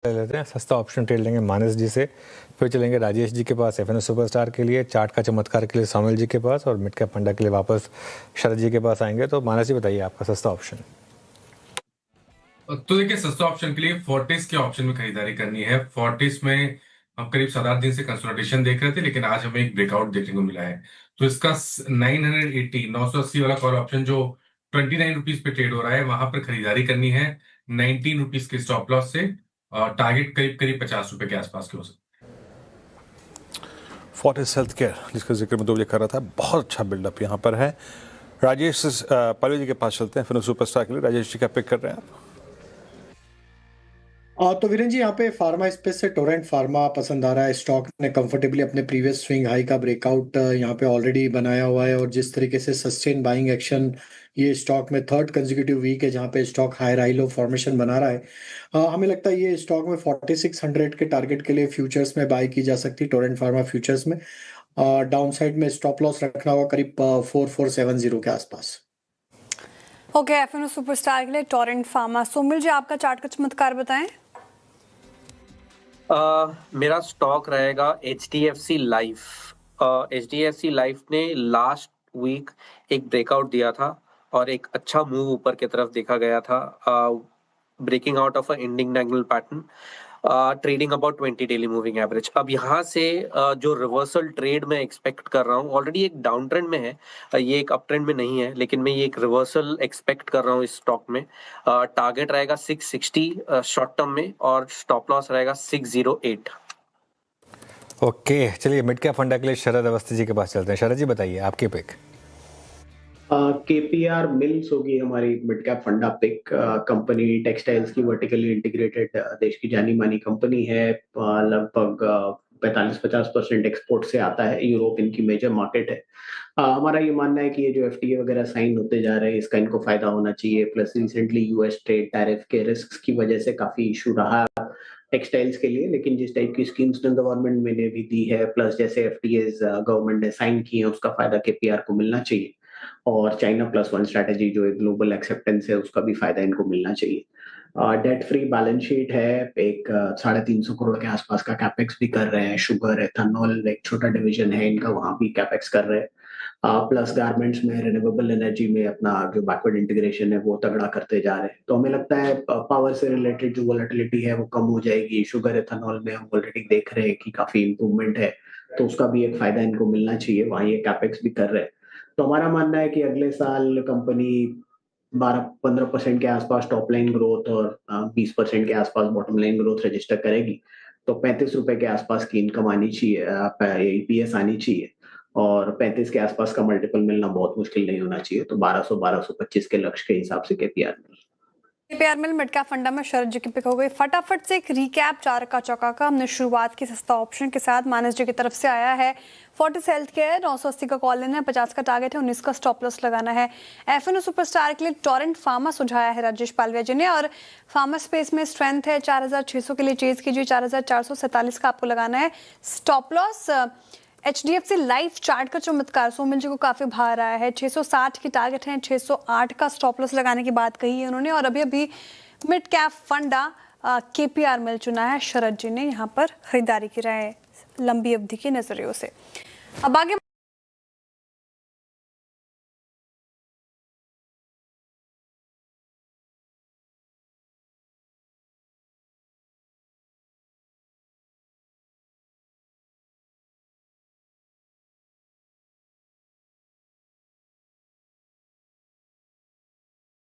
ले लेते हैं, सस्ता ऑप्शन ट्रेड लेंगे मानस जी से, फिर चलेंगे राजेश जी के पास एफएनओ सुपरस्टार के लिए, चार्ट का चमत्कार के लिए सामिल जी के पास, और मिड कैप फंडा के लिए वापस शरद जी के पास आएंगे। तो मानस जी बताइए आपका सस्ता ऑप्शन। तो देखिए, सस्ता ऑप्शन के लिए फोर्टिस के ऑप्शन में खरीदारी करनी है। फोर्टिस में हम करीब 7-8 दिन से कंसोलिडेशन देख रहे थे, लेकिन आज हमें एक ब्रेकआउट देखने को मिला है। तो इसका 980 वाला कॉल ऑप्शन जो 29 रुपीज पे ट्रेड हो रहा है, वहां पर खरीदारी करनी है 19 रुपीज के स्टॉप लॉस से। टारगेट करीब करीब 50 रुपए के आसपास के हो सकते हैं। फोर्टिस हेल्थ केयर जिसका जिक्र मैं 2 बजे कर रहा था, बहुत अच्छा बिल्डअप यहाँ पर है। राजेश पालवे जी के पास चलते हैं, फिर सुपरस्टार के लिए राजेश जी का पिक कर रहे हैं आप। तो वीरेन जी, यहाँ पे फार्मा स्पेस से टोरेंट फार्मा पसंद आ रहा है। स्टॉक ने कंफर्टेबली अपने प्रीवियस स्विंग हाई का ब्रेकआउट यहाँ पे ऑलरेडी बनाया हुआ है, और जिस तरीके से सस्टेन बाइंग एक्शन ये स्टॉक में थर्ड कंसेक्यूटिव वीक है जहाँ पे stock higher high low formation बना रहा है। हमें लगता है ये स्टॉक में 4600 के टारगेट के लिए फ्यूचर्स में बाय की जा सकती है। टोरेंट फार्मा फ्यूचर्स में डाउन साइड में स्टॉप लॉस रखना होगा करीब 4470 के आसपास। ओके, एफएनओ सुपरस्टार के लिए टोरेंट फार्मा। सोमिल जी, आपका चार्ट का चमत्कार बताएं। मेरा स्टॉक रहेगा HDFC लाइफ। HDFC लाइफ ने लास्ट वीक एक ब्रेकआउट दिया था और एक अच्छा मूव ऊपर की तरफ देखा गया था, breaking out of a ending diagonal pattern, trading about 20 daily moving average. अब यहाँ से जो रिवर्सल ट्रेड मैं एक्सपेक्ट कर रहा हूँ, ऑलरेडी एक डाउन ट्रेंड में है, ये एक अप ट्रेंड में नहीं है, लेकिन मैं ये एक रिवर्सल एक्सपेक्ट कर रहा हूँ इस स्टॉक में। टारगेट रहेगा 660 शॉर्ट टर्म में, और स्टॉप लॉस रहेगा 608। ओके, चलिए मिड कैप फंडा के लिए शरद अवस्थी जी के पास चलते हैं। शरद जी बताइए आपके पिक। KPR मिल्स होगी हमारी मिड कैप फंडा पिक। कंपनी टेक्सटाइल्स की वर्टिकली इंटीग्रेटेड देश की जानी मानी कंपनी है। लगभग 45-50% एक्सपोर्ट से आता है। यूरोप इनकी मेजर मार्केट है। हमारा ये मानना है कि ये जो FTA वगैरह साइन होते जा रहे हैं, इसका इनको फायदा होना चाहिए। Plus recently US trade tariff के रिस्क की वजह से काफी इशू रहा टेक्सटाइल्स के लिए, लेकिन जिस टाइप की स्कीम्स गवर्नमेंट ने भी दी है, प्लस जैसे FTAs गवर्नमेंट ने साइन किए हैं, उसका फायदा KPR को मिलना चाहिए। और चाइना प्लस वन स्ट्रैटेजी जो एक ग्लोबल एक्सेप्टेंस है, उसका भी फायदा इनको मिलना चाहिए। डेट फ्री बैलेंस शीट है। एक 350 करोड़ के आसपास का कैपेक्स भी कर रहे हैं। शुगर एथेनॉल एक छोटा डिवीजन है इनका, वहां भी कैपेक्स कर रहे हैं। प्लस गारमेंट्स में रिन्यूएबल एनर्जी में अपना जो बैकवर्ड इंटीग्रेशन है वो तगड़ा करते जा रहे हैं। तो हमें लगता है पावर से रिलेटेड जो वोलेटिलिटी है वो कम हो जाएगी। शुगर एथेनॉल में हम ऑलरेडी देख रहे हैं कि काफी इंप्रूवमेंट है, तो उसका भी एक फायदा इनको मिलना चाहिए। वहां ये कैपेक्स भी कर रहे हैं। तो हमारा मानना है कि अगले साल कंपनी 12-15% के आसपास टॉप लाइन ग्रोथ और 20% के आसपास बॉटम लाइन ग्रोथ रजिस्टर करेगी। तो 35 रुपए के आसपास की इनकम आनी चाहिए, EPS आनी चाहिए, और 35 के आसपास का मल्टीपल मिलना बहुत मुश्किल नहीं होना चाहिए। तो 1200-1225 के लक्ष्य के हिसाब से KPR मिल मिड कैप फंडा में शरद जी की पिक हो गई। फटाफट से एक रिकैप चार का चौका का। हमने शुरुआत की सस्ता ऑप्शन के साथ, मानस जी की तरफ से आया है फोर्टिस हेल्थ केयर, 980 का कॉल लेना है, 50 का टारगेट है, 19 का स्टॉप लॉस लगाना है। एफएनओ सुपरस्टार के लिए टोरेंट फार्मा सुझाया है राजेश पालवे जी ने, और फार्मा स्पेस में स्ट्रेंथ है। 4600 के लिए चेज कीजिए, 4447 का आपको लगाना है stop loss. HDFC life chart का चमत्कार सोमिल जी को काफी भार आया है। 660 की टारगेट है, 608 का स्टॉप लॉस लगाने की बात कही है उन्होंने, और अभी अभी मिड कैप फंडा KPR मिल चुना है। शरद जी ने यहाँ पर खरीदारी की राय लंबी अवधि के नजरियों से। अब आगे